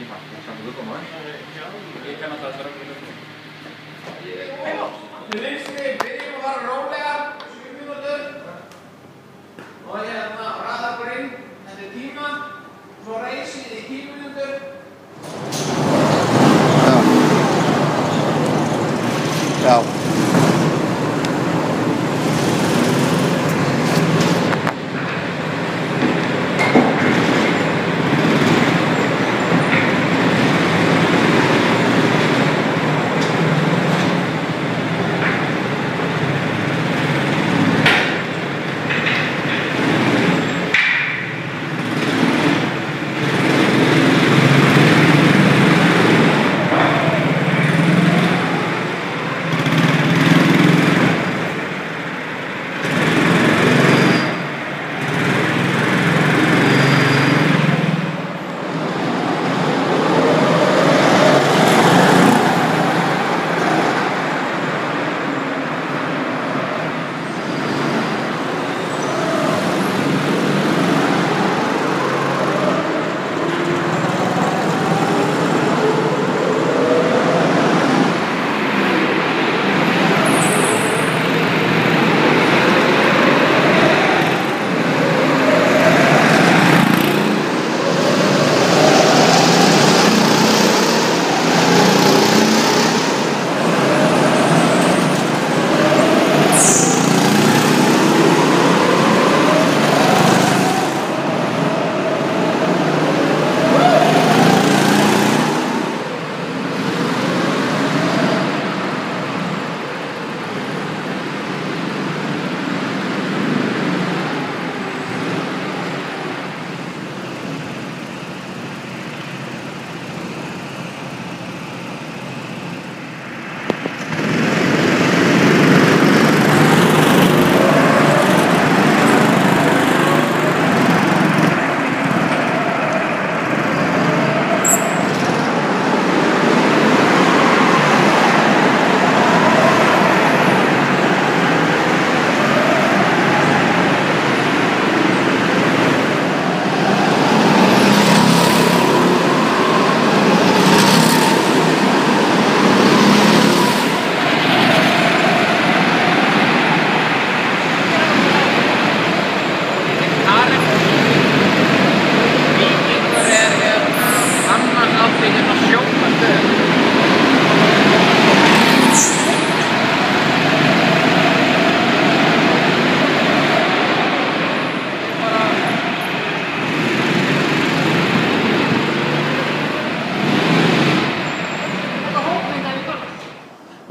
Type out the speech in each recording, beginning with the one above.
tíma. Samtidig ut nå. Ég kann alltaf að Til vinstri, byrjum að fara rólega, 7 mínútur. Og hérna raða okkur inn eftir tíma. Svo reysið í 10 mínútur. Já.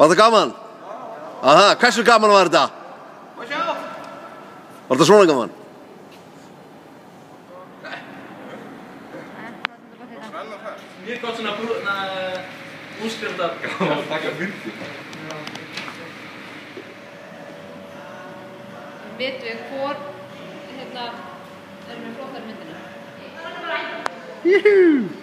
Var þetta gaman? Aha, hversu gaman var þetta? Var þetta svona gaman? Mjög gott svona útskriftar. Gaman að taka myndir. Vitum við hvor hérna erum við flottar myndina? Júhú!